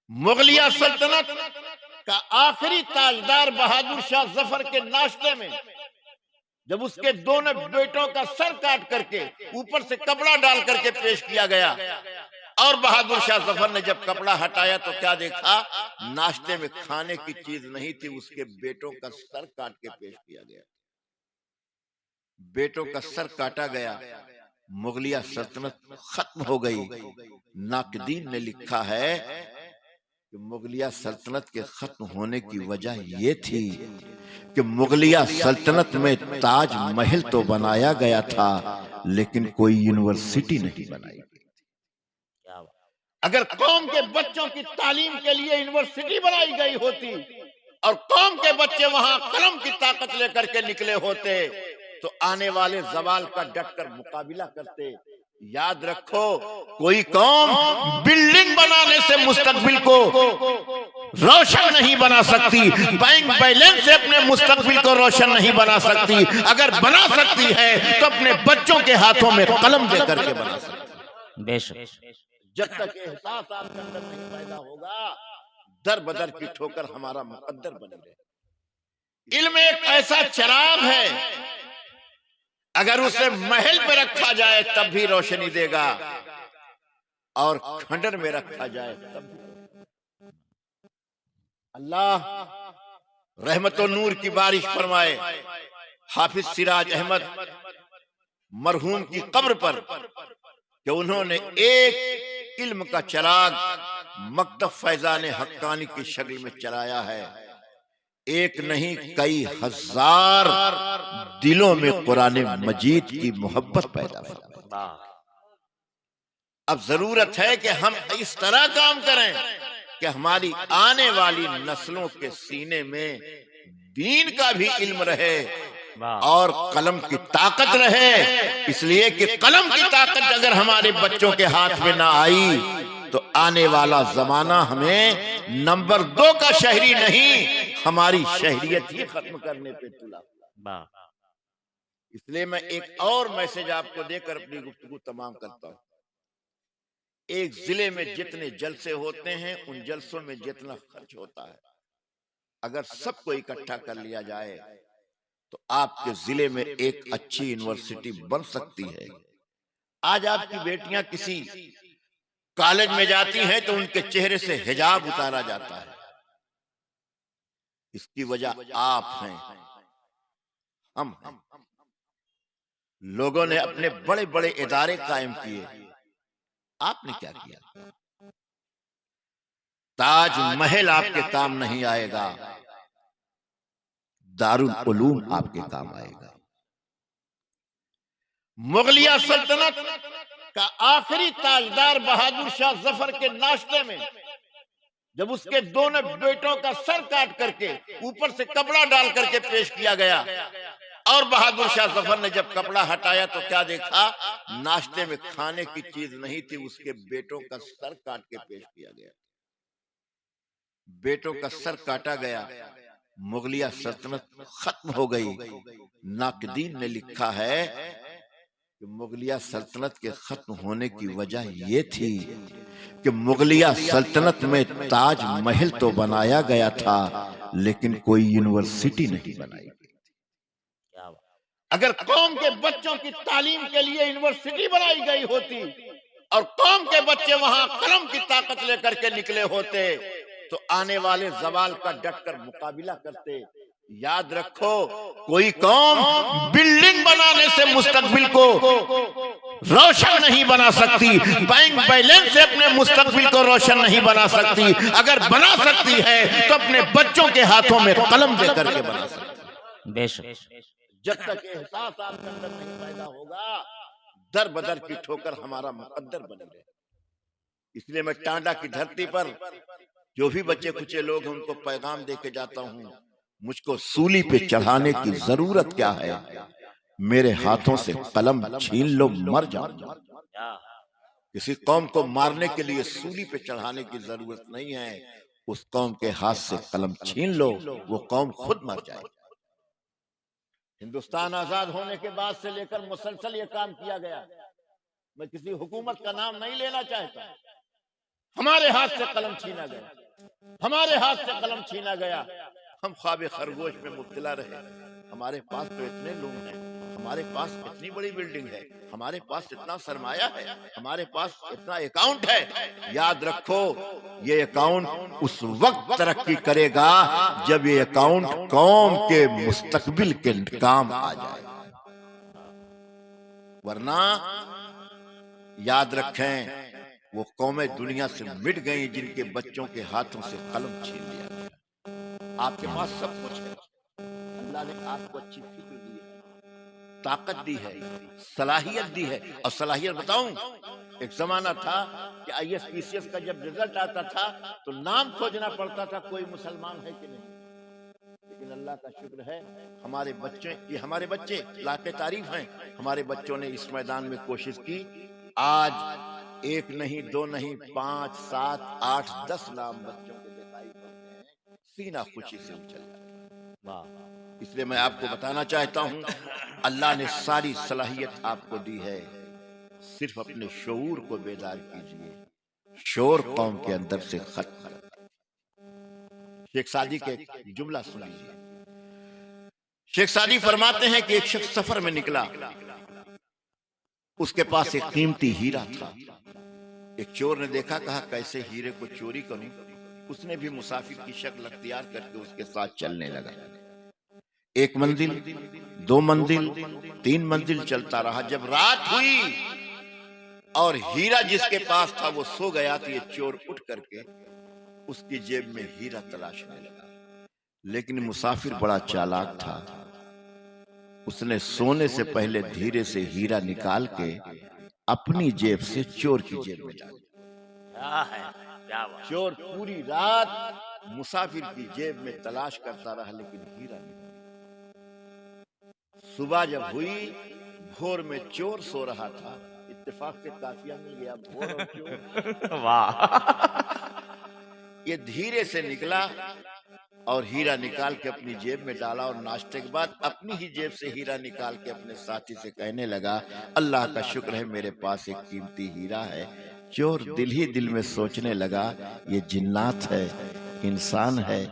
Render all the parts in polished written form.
مغلیہ سلطنت کا آخری تاجدار بہادر شاہ ظفر کے ناشتے میں جب اس کے دونوں بیٹوں کا سر کاٹ کر کے اوپر سے کپڑا ڈال کر کے پیش کیا گیا، اور بہادر شاہ ظفر نے جب کپڑا ہٹایا تو کیا دیکھا؟ ناشتے میں کھانے کی چیز نہیں تھی، اس کے بیٹوں کا سر کاٹ کے پیش کیا گیا۔ بیٹوں کا سر کاٹا گیا، مغلیہ سلطنت ختم ہو گئی۔ ناقدین نے لکھا ہے کہ مغلیہ سلطنت کے ختم ہونے کی وجہ یہ تھی کہ مغلیہ سلطنت میں تاج محل تو بنایا گیا تھا لیکن کوئی یونیورسٹی نہیں بنائی گئی۔ اگر قوم کے بچوں کی تعلیم کے لیے یونیورسٹی بنائی گئی ہوتی اور قوم کے بچے وہاں قلم کی طاقت لے کر کے نکلے ہوتے تو آنے والے زوال کا ڈٹ کر مقابلہ کرتے۔ یاد رکھو، کوئی قوم بلڈنگ بنانے سے مستقبل کو روشن نہیں بنا سکتی، بینک بیلنس سے اپنے مستقبل کو روشن نہیں بنا سکتی۔ اگر بنا سکتی ہے تو اپنے بچوں کے ہاتھوں میں قلم دے کر کے بنا سکتی۔ بے شک۔ جب تک احساس آپ کے اندر نہیں پیدا ہوگا، در بدر کی ٹھوکر ہمارا مقدر بنے رہے۔ علم ایک ایسا چراغ ہے، اگر اسے محل پہ رکھا جائے تب بھی روشنی دے گا، اور کھنڈر میں رکھا جائے تب بھی۔ اللہ رحمت و نور کی بارش فرمائے۔ حافظ سراج احمد مرحوم کی قبر پر کہ انہوں نے ایک علم کا چراغ مکتب فیضان حقانی کی شکل میں چلایا ہے۔ ایک نہیں کئی ہزار دلوں میں قرآن مجید کی محبت پیدا فرمائے۔ اب ضرورت ہے کہ ہم اس طرح کام کریں کہ ہماری آنے والی نسلوں کے سینے میں دین کا بھی علم رہے اور قلم کی طاقت رہے۔ اس لیے کہ قلم کی طاقت اگر ہمارے بچوں کے ہاتھ میں نہ آئی تو آنے والا زمانہ ہمیں نمبر 2 کا شہری نہیں، ہماری شہریت ہی ختم کرنے پہ تلا۔ اس لیے میں ایک اور میسج آپ کو دے کر اپنی گفتگو تمام کرتا ہوں۔ ایک ضلع میں جتنے جلسے ہوتے ہیں ان جلسوں میں جتنا خرچ ہوتا ہے، اگر سب کو اکٹھا کر لیا جائے تو آپ کے ضلع میں ایک اچھی یونیورسٹی بن سکتی ہے۔ آج آپ کی بیٹیاں کسی کالج میں جاتی ہیں تو ان کے چہرے سے حجاب اتارا جاتا ہے، اس کی وجہ آپ ہیں، ہم ہیں۔ لوگوں نے اپنے بڑے بڑے ادارے قائم کیے، آپ نے کیا کیا؟ تاج محل آپ کے کام نہیں آئے گا، دارالعلوم آپ کے کام آئے گا۔ مغلیہ سلطنت کا آخری تاجدار بہادر شاہ ظفر کے ناشتے میں جب اس کے دونوں بیٹوں کا سر کاٹ کر کے اوپر سے کپڑا ڈال کر کے پیش کیا گیا، اور بہادر شاہ ظفر نے جب کپڑا ہٹایا تو کیا دیکھا؟ ناشتے میں کھانے کی چیز نہیں تھی، اس کے بیٹوں کا سر کاٹ کے پیش کیا گیا۔ بیٹوں کا سر کاٹا گیا، مغلیہ سلطنت ختم ہو گئی۔ ناقدین نے لکھا ہے کہ مغلیہ سلطنت کے ختم ہونے کی وجہ یہ تھی کہ مغلیہ سلطنت میں تاج محل تو بنایا گیا تھا لیکن کوئی یونیورسٹی نہیں بنائی گئی۔ اگر قوم کے بچوں کی تعلیم کے لیے یونیورسٹی بنائی گئی ہوتی اور قوم کے بچے وہاں قلم کی طاقت لے کر کے نکلے ہوتے تو آنے والے زوال کا ڈٹ کر مقابلہ کرتے۔ یاد رکھو، کوئی قوم بلڈنگ بنانے سے مستقبل کو روشن نہیں بنا سکتی، بینک بیلنس سے اپنے مستقبل کو روشن نہیں بنا سکتی۔ اگر بنا سکتی ہے تو اپنے بچوں کے ہاتھوں میں قلم دے کر کے بنا سکتی۔ بے شک۔ جب تک احساس آپ کے اندر نہیں پیدا ہوگا، در بدر کی ٹھوکر ہمارا مقدر بنے رہے۔ اس لیے میں ٹانڈا کی دھرتی پر جو بھی بچے کچے لوگ ہیں ان کو پیغام دے کے جاتا ہوں، مجھ کو سولی پہ چڑھانے کی ضرورت کیا ہے؟ میرے ہاتھوں سے قلم چھین لو، مر جاؤں۔ کسی قوم کو مارنے کے لیے سولی پہ چڑھانے کی ضرورت نہیں ہے، اس قوم کے ہاتھ سے قلم چھین لو، وہ قوم خود مر جائے۔ ہندوستان آزاد ہونے کے بعد سے لے کر مسلسل یہ کام کیا گیا۔ میں کسی حکومت کا نام نہیں لینا چاہتا، ہمارے ہاتھ سے قلم چھینا گیا، ہمارے ہاتھ سے قلم چھینا گیا، ہم خواب خرگوش میں مبتلا رہے۔ ہمارے پاس تو اتنے لوگ ہیں، ہمارے پاس اتنی بڑی بلڈنگ ہے، ہمارے پاس اتنا سرمایہ ہے، ہمارے پاس اتنا اکاؤنٹ ہے۔ یاد رکھو یہ اکاؤنٹ اس وقت ترقی کرے گا جب یہ اکاؤنٹ قوم کے مستقبل کے کام آ جائے، ورنہ یاد رکھیں وہ قومیں دنیا سے مٹ گئیں جن کے بچوں کے ہاتھوں سے قلم چھین لیا گیا۔ آپ کے پاس سب کچھ ہے، اللہ نے آپ کو اچھی فکر دی ہے، طاقت دی ہے، صلاحیت دی ہے۔ اور صلاحیت بتاؤں، ایک زمانہ تھا کہ I S P C S کا جب رزلٹ آتا تھا تو نام کھوجنا پڑتا تھا کوئی مسلمان ہے کہ نہیں، لیکن اللہ کا شکر ہے ہمارے بچے لاکھ تعریف ہیں، ہمارے بچوں نے اس میدان میں کوشش کی۔ آج ایک نہیں، دو نہیں، 5 7 8 10 نام بچوں کے دکھائی پڑتے ہیں، سینہ خوشی سے اچھل جاتا ہے۔ اس لیے میں آپ کو بتانا چاہتا ہوں اللہ نے ساری صلاحیت آپ کو دی ہے، صرف اپنے شعور کو بیدار کیجئے، شعور قوم کے اندر سے ختم کر۔ شیخ سعدی کے جملہ سن لیجیے۔ شیخ سعدی فرماتے ہیں کہ ایک شخص سفر میں نکلا، اس کے پاس ایک قیمتی ہیرا تھا۔ ایک چور نے دیکھا، کہا کیسے ہیرے کو چوری کروں، اس نے بھی مسافر کی شکل اختیار کر کے اس کے ساتھ چلنے لگا۔ 1 منزل، 2 منزل، 3 منزل چلتا رہا۔ جب رات ہوئی اور ہیرا جس کے پاس تھا وہ سو گیا تو یہ چور اٹھ کر کے اس کی جیب میں ہیرا تلاشنے لگا، لیکن مسافر بڑا چالاک تھا، اس نے سونے سے پہلے دھیرے سے ہیرا نکال کے اپنی جیب سے چور کی جیب میں ڈالا۔ چور پوری رات مسافر کی جیب میں تلاش کرتا رہا لیکن ہیرا نہیں۔ صبح جب ہوئی، بھور میں چور سو رہا تھا، اتفاق سے قافیہ مل گیا، بھور اور چور۔ واہ! یہ دھیرے سے نکلا اور ہیرا نکال کے اپنی جیب میں ڈالا، اور ناشتے کے بعد اپنی ہی جیب سے ہیرا نکال کے اپنے ساتھی سے کہنے لگا، اللہ کا شکر ہے میرے پاس ایک قیمتی ہیرا ہے۔ چور دل ہی دل میں سوچنے لگا، یہ جنات ہے، انسان ہے،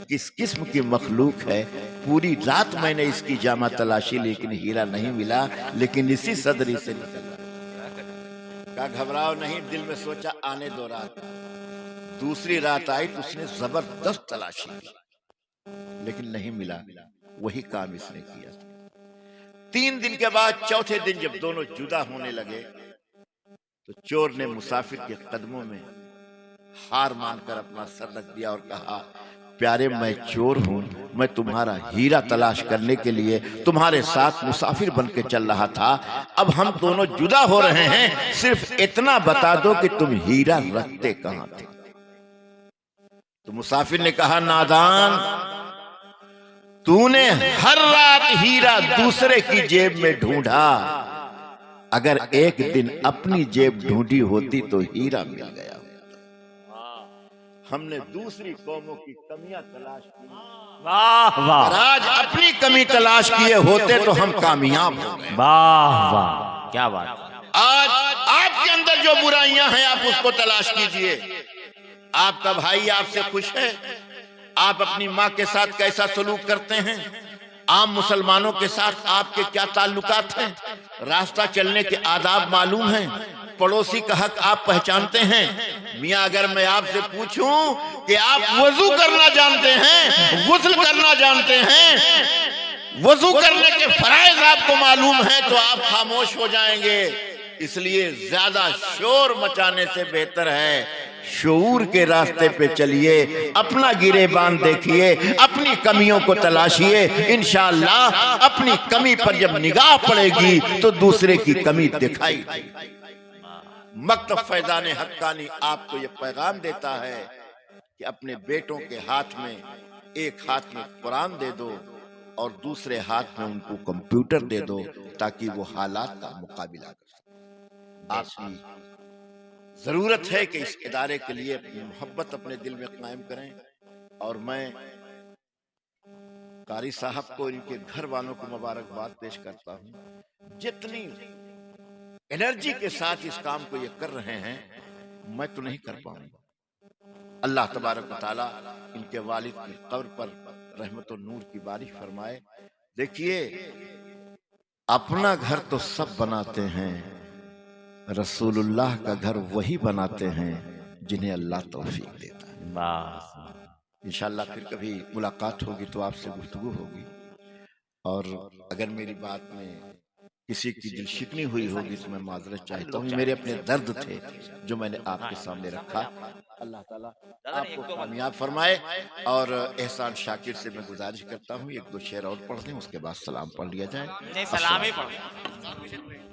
کس قسم کی مخلوق ہے، پوری رات میں نے اس کی جامہ تلاشی لیکن ہیرا نہیں ملا، لیکن اسی صدری سے نکلا۔ کہا گھبراؤ نہیں، دل میں سوچا آنے دو رات۔ دوسری رات آئی تو اس نے زبردست تلاشی کی لیکن نہیں ملا، وہی کام اس نے کیا۔ 3 دن کے بعد چوتھے دن جب دونوں جدا ہونے لگے تو چور نے مسافر کے قدموں میں ہار مان کر اپنا سر رکھ دیا اور کہا، پیارے میں چور ہوں، میں تمہارا ہیرا تلاش کرنے کے لیے تمہارے ساتھ مسافر بن کے چل رہا تھا، اب ہم دونوں جدا ہو رہے ہیں، صرف اتنا بتا دو کہ تم ہیرا رکھتے کہاں تھے۔ تو مسافر نے کہا، نادان، تو نے ہر رات ہیرا دوسرے کی جیب میں ڈھونڈا، اگر ایک دن اپنی جیب ڈھونڈی ہوتی تو ہیرا مل گیا۔ ہم نے دوسری قوموں کی کمیاں تلاش کی، اگر آج اپنی کمی تلاش کیے ہوتے تو ہم کامیاب ہو گئے۔ واہ واہ، کیا بات! آج آپ کے اندر جو برائیاں ہیں آپ اس کو تلاش کیجئے۔ آپ کا بھائی آپ سے خوش ہے؟ آپ اپنی ماں کے ساتھ کیسا سلوک کرتے ہیں؟ عام مسلمانوں کے ساتھ آپ کے کیا تعلقات ہیں؟ راستہ چلنے کے آداب معلوم ہیں؟ پڑوسی کا حق آپ پہچانتے ہیں؟ میاں اگر میں آپ سے پوچھوں کہ آپ وضو کرنا جانتے ہیں، غسل کرنا جانتے ہیں، وضو کرنے کے فرائض آپ کو معلوم ہیں تو آپ خاموش ہو جائیں گے۔ اس لیے زیادہ شور مچانے سے بہتر ہے شعور کے راستے پہ چلیے، اپنا گریبان دیکھیے، اپنی کمیوں کو تلاشیے، انشاءاللہ اپنی کمی پر جب نگاہ پڑے گی تو دوسرے کی کمی دکھائی دے گی۔ مکتب فیضان حقانی آپ کو یہ پیغام دیتا ہے کہ اپنے بیٹوں کے ہاتھ میں ایک ہاتھ میں قرآن دے دو اور دوسرے ہاتھ میں ان کو کمپیوٹر دے دو تاکہ وہ حالات کا مقابلہ کر سکیں۔ آپ کی ضرورت ہے کہ اس ادارے کے لیے اپنی محبت اپنے دل میں قائم کریں، اور میں قاری صاحب کو ان کے گھر والوں کو مبارکباد پیش کرتا ہوں۔ جتنی انرجی کے ساتھ اس کام کو یہ کر رہے ہیں میں تو نہیں کر پاؤں گا، اللہ تبارک و تعالی ان کے والد کی قبر پر رحمت و نور کی بارش فرمائے۔ دیکھیے اپنا گھر تو سب بناتے ہیں، رسول اللہ کا گھر وہی بناتے ہیں جنہیں اللہ توفیق دیتا ہے۔ بس انشاءاللہ پھر کبھی ملاقات ہوگی تو آپ سے گفتگو ہوگی، اور اگر میری بات میں کسی کی دل شکنی ہوئی ہوگی تو میں معذرت چاہتا ہوں، میرے اپنے درد تھے جو میں نے آپ کے سامنے رکھا۔ اللہ تعالیٰ آپ کو کامیاب فرمائے۔ اور احسان شاکر سے میں گزارش کرتا ہوں ایک دو شعر اور پڑھ دیں، اس کے بعد سلام پڑھ لیا جائے۔ نہیں، سلام ہی پڑھو۔